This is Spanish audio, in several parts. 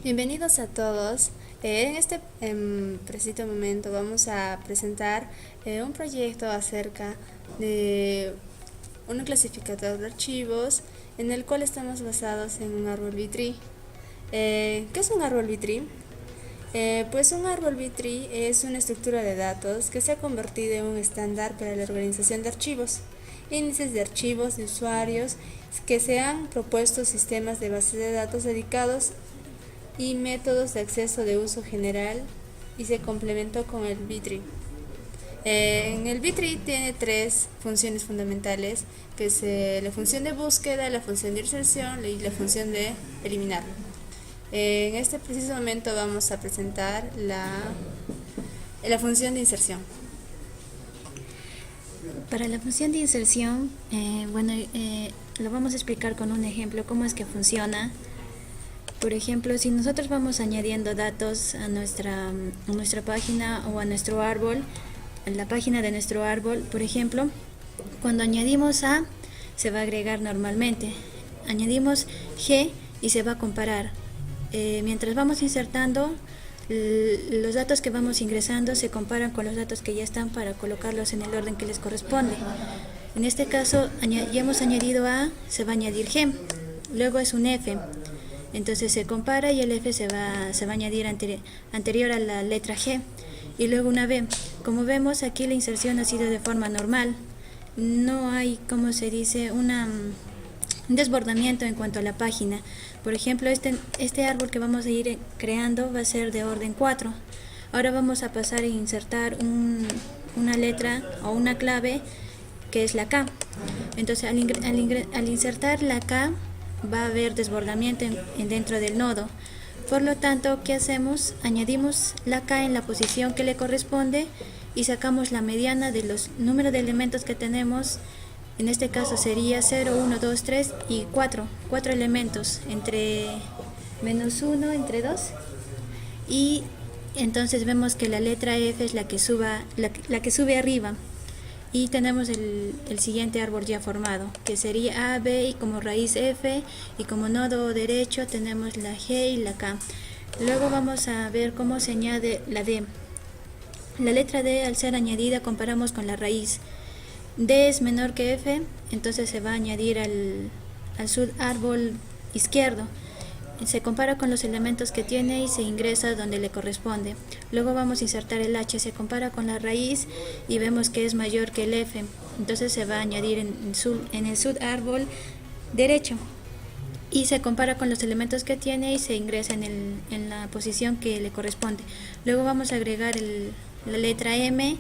Bienvenidos a todos. En este preciso momento vamos a presentar un proyecto acerca de un clasificador de archivos en el cual estamos basados en un árbol B-tree. ¿Qué es un árbol B-tree? Pues un árbol B-tree es una estructura de datos que se ha convertido en un estándar para la organización de archivos, índices de archivos de usuarios que se han propuesto sistemas de bases de datos dedicados y métodos de acceso de uso general y se complementó con el B-tree. En el B-tree tiene tres funciones fundamentales, que es la función de búsqueda, la función de inserción y la función de eliminar. En este preciso momento vamos a presentar la función de inserción. Para la función de inserción, lo vamos a explicar con un ejemplo cómo es que funciona. Por ejemplo, si nosotros vamos añadiendo datos a nuestra página o a nuestro árbol, en la página de nuestro árbol, por ejemplo, cuando añadimos A, se va a agregar normalmente. Añadimos G y se va a comparar. Mientras vamos insertando, los datos que vamos ingresando se comparan con los datos que ya están para colocarlos en el orden que les corresponde. En este caso, ya hemos añadido A, se va a añadir G, luego es un F. Entonces se compara y el F se va a añadir anterior a la letra G. Y luego una B. Como vemos, aquí la inserción ha sido de forma normal. No hay, como se dice, un desbordamiento en cuanto a la página. Por ejemplo, este árbol que vamos a ir creando va a ser de orden 4. Ahora vamos a pasar a insertar una letra o una clave que es la K. Entonces, al insertar la K, va a haber desbordamiento dentro del nodo. Por lo tanto, ¿qué hacemos? Añadimos la K en la posición que le corresponde y sacamos la mediana de los números de elementos que tenemos. En este caso sería 0, 1, 2, 3 y 4 elementos entre menos 1 entre 2. Y entonces vemos que la letra F es la que sube arriba. Y tenemos el siguiente árbol ya formado, que sería A, B y como raíz F, y como nodo derecho tenemos la G y la K. Luego vamos a ver cómo se añade la D. La letra D, al ser añadida, comparamos con la raíz. D es menor que F, entonces se va a añadir al subárbol izquierdo. Se compara con los elementos que tiene y se ingresa donde le corresponde. Luego vamos a insertar el H, se compara con la raíz y vemos que es mayor que el F. Entonces se va a añadir en el subárbol derecho. Y se compara con los elementos que tiene y se ingresa en la posición que le corresponde. Luego vamos a agregar la letra M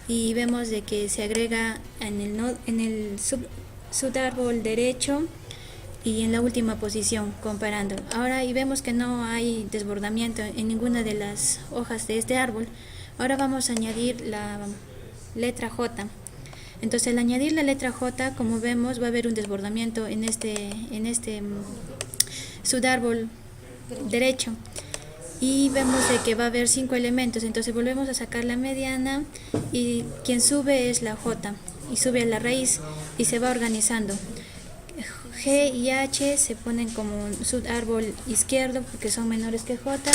y vemos de que se agrega en el subárbol derecho y en la última posición comparando. Ahora y vemos que no hay desbordamiento en ninguna de las hojas de este árbol. Ahora vamos a añadir la letra J. Entonces al añadir la letra J, como vemos, va a haber un desbordamiento en este subárbol derecho. Y vemos de que va a haber 5 elementos, entonces volvemos a sacar la mediana y quien sube es la J y sube a la raíz y se va organizando. G y H se ponen como un subárbol izquierdo porque son menores que J,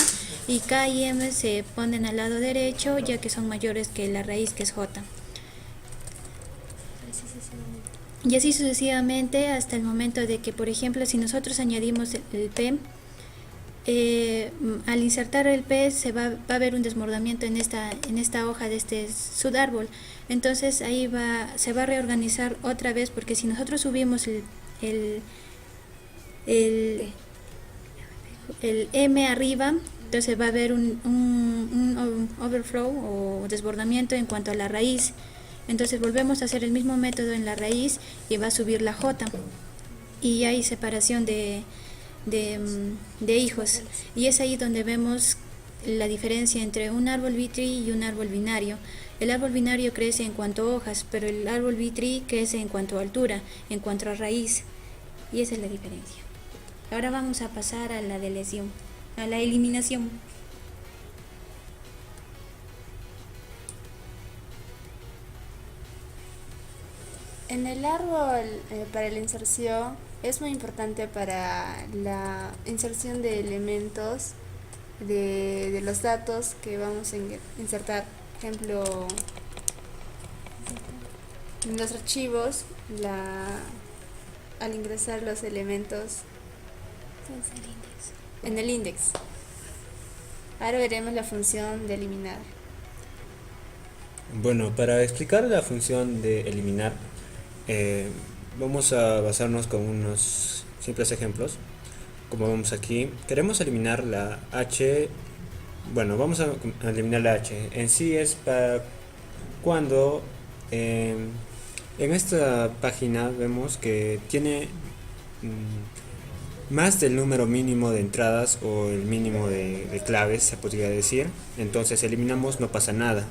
y K y M se ponen al lado derecho ya que son mayores que la raíz, que es J. Y así sucesivamente hasta el momento de que, por ejemplo, si nosotros añadimos el P, al insertar el P va a haber un desbordamiento en esta hoja de este subárbol. Entonces ahí se va a reorganizar otra vez, porque si nosotros subimos el M arriba, entonces va a haber un overflow o desbordamiento en cuanto a la raíz. Entonces volvemos a hacer el mismo método en la raíz y va a subir la J. Y hay separación de hijos. Y es ahí donde vemos la diferencia entre un árbol B-tree y un árbol binario. El árbol binario crece en cuanto a hojas, pero el árbol B-tree crece en cuanto a altura, en cuanto a raíz. Y esa es la diferencia. Ahora vamos a pasar a la deleción, a la eliminación. En el árbol, para la inserción, es muy importante para la inserción de elementos de los datos que vamos a insertar. Por ejemplo, en los archivos, al ingresar los elementos en el index. Ahora veremos la función de eliminar. Bueno, para explicar la función de eliminar, vamos a basarnos con unos simples ejemplos. Como vemos aquí, queremos eliminar la H. Bueno, vamos a eliminar la H. En sí es para cuando en esta página vemos que tiene más del número mínimo de entradas o el mínimo de claves, se podría decir. Entonces eliminamos, no pasa nada.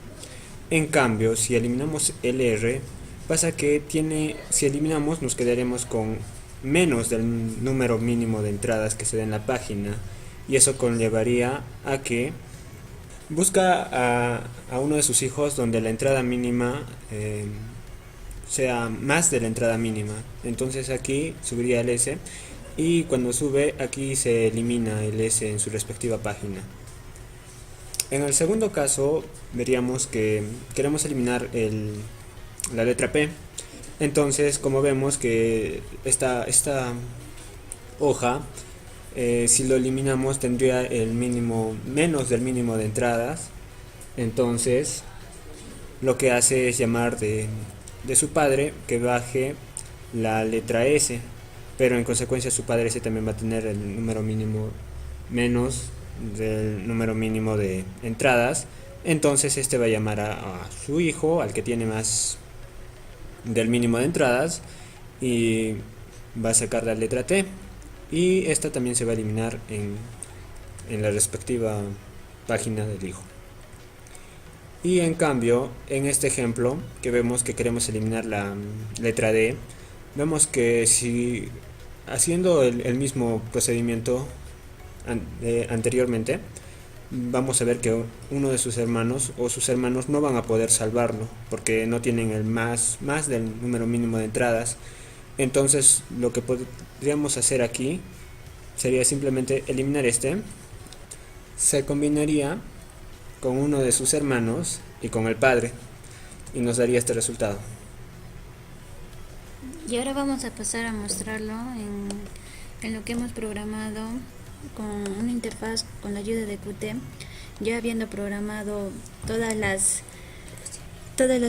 En cambio, si eliminamos LR, pasa que si eliminamos nos quedaremos con menos del número mínimo de entradas que se da en la página, y eso conllevaría a que busca a uno de sus hijos donde la entrada mínima sea más de la entrada mínima. Entonces aquí subiría el S, y cuando sube aquí se elimina el S en su respectiva página. En el segundo caso veríamos que queremos eliminar la letra P. Entonces, como vemos que esta hoja, si lo eliminamos tendría el mínimo, menos del mínimo de entradas. Entonces lo que hace es llamar de su padre que baje la letra S, pero en consecuencia su padre S también va a tener el número mínimo menos del número mínimo de entradas. Entonces este va a llamar a su hijo, al que tiene más del mínimo de entradas, y va a sacar la letra T, y esta también se va a eliminar en la respectiva página del hijo. Y en cambio, en este ejemplo que vemos que queremos eliminar la letra D, vemos que si haciendo el mismo procedimiento anteriormente, vamos a ver que uno de sus hermanos o sus hermanos no van a poder salvarlo porque no tienen el más del número mínimo de entradas. Entonces lo que podríamos hacer aquí sería simplemente eliminar se combinaría con uno de sus hermanos y con el padre, y nos daría este resultado. Y ahora vamos a pasar a mostrarlo en lo que hemos programado con una interfaz con la ayuda de Qt, ya habiendo programado todas las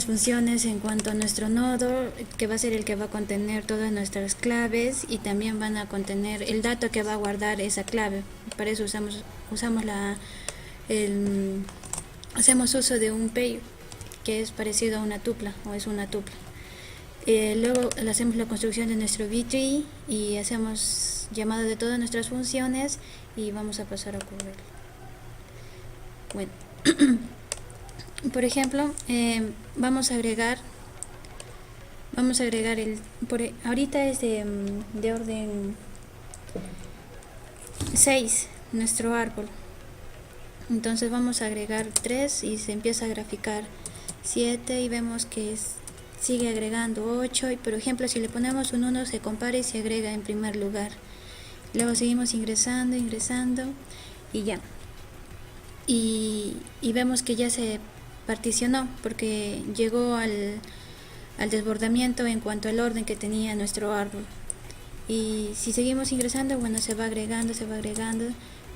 funciones en cuanto a nuestro nodo, que va a ser el que va a contener todas nuestras claves, y también van a contener el dato que va a guardar esa clave. Para eso hacemos uso de un pay, que es parecido a una tupla, o es una tupla. Luego hacemos la construcción de nuestro B-tree y hacemos llamado de todas nuestras funciones, y vamos a pasar a cubrir. Bueno, por ejemplo, vamos a agregar ahorita es de orden 6 nuestro árbol. Entonces vamos a agregar 3 y se empieza a graficar 7, y vemos que sigue agregando 8, y por ejemplo si le ponemos un 1 se compara y se agrega en primer lugar. Luego seguimos ingresando y ya. Y vemos que ya se particionó porque llegó al desbordamiento en cuanto al orden que tenía nuestro árbol. Y si seguimos ingresando, bueno, se va agregando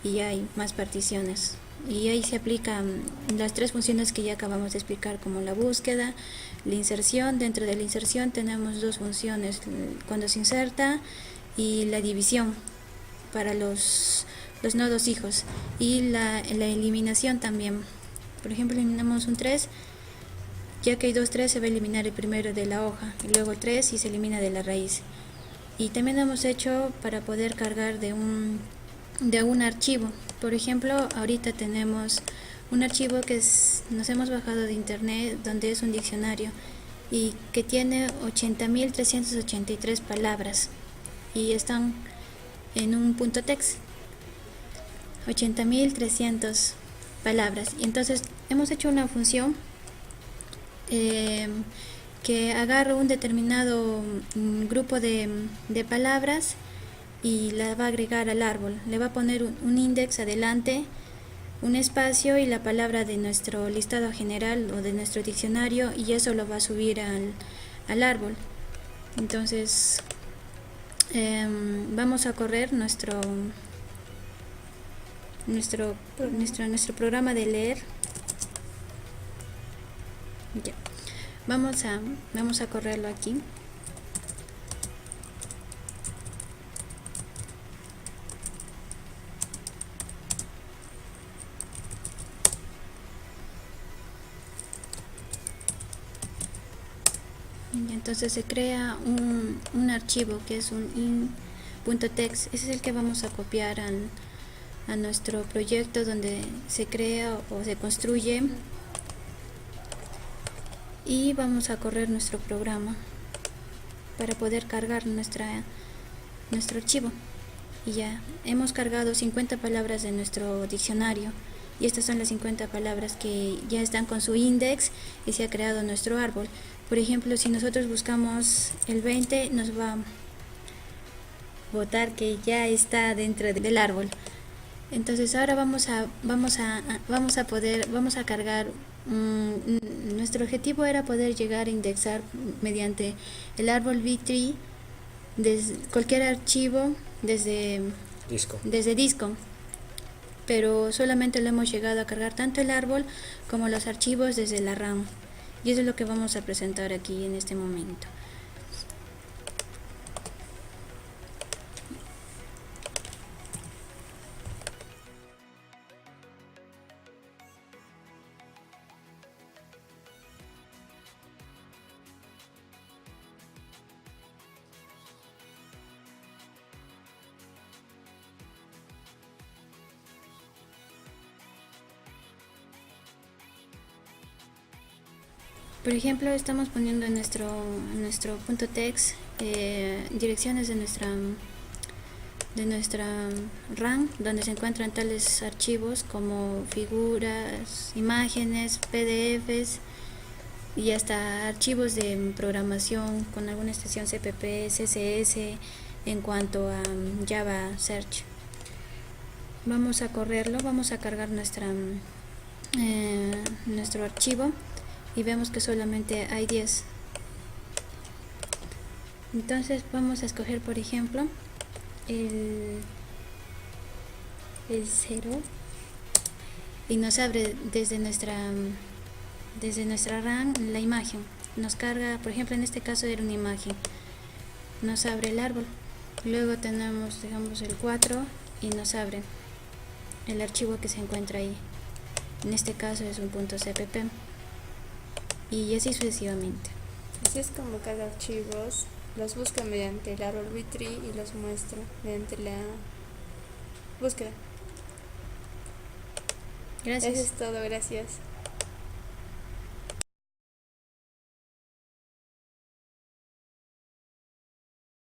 y ya hay más particiones. Y ahí se aplican las 3 funciones que ya acabamos de explicar, como la búsqueda, la inserción. Dentro de la inserción tenemos 2 funciones, cuando se inserta, y la división para los nodos hijos, y la eliminación también. Por ejemplo, eliminamos un 3, ya que hay 2 3 se va a eliminar el primero de la hoja, y luego el 3 y se elimina de la raíz. Y también hemos hecho para poder cargar de un archivo. Por ejemplo, ahorita tenemos un archivo que nos hemos bajado de internet, donde es un diccionario y que tiene 80.383 palabras, y están en un punto text, 80.300 palabras. Y entonces hemos hecho una función que agarra un determinado grupo de palabras y la va a agregar al árbol. Le va a poner un index adelante un espacio y la palabra de nuestro listado general o de nuestro diccionario, y eso lo va a subir al árbol. Entonces vamos a correr nuestro programa de leer. Ya. Vamos a correrlo aquí. Y entonces se crea un archivo que es un in.txt. Ese es el que vamos a copiar a nuestro proyecto donde se crea o se construye, y vamos a correr nuestro programa para poder cargar nuestro archivo. Y ya hemos cargado 50 palabras de nuestro diccionario, y estas son las 50 palabras que ya están con su index y se ha creado nuestro árbol. Por ejemplo, si nosotros buscamos el 20, nos va a botar que ya está dentro del árbol. Entonces ahora vamos a cargar. Nuestro objetivo era poder llegar a indexar mediante el árbol B-Tree desde cualquier archivo desde disco, pero solamente lo hemos llegado a cargar tanto el árbol como los archivos desde la RAM, y eso es lo que vamos a presentar aquí en este momento. Por ejemplo, estamos poniendo en nuestro punto text direcciones de nuestra RAM, donde se encuentran tales archivos como figuras, imágenes, PDFs y hasta archivos de programación con alguna extensión CPP, CSS en cuanto a Java Search. Vamos a correrlo, vamos a cargar nuestro archivo, y vemos que solamente hay 10. Entonces vamos a escoger, por ejemplo, el 0, y nos abre desde nuestra RAM la imagen. Nos carga, por ejemplo, en este caso era una imagen, nos abre el árbol. Luego tenemos, digamos, el 4 y nos abre el archivo que se encuentra ahí. En este caso es un .cpp, y así sucesivamente. Así es como cada archivo los busca mediante el árbol B-Tree y los muestra mediante la búsqueda. Gracias. Eso es todo, gracias.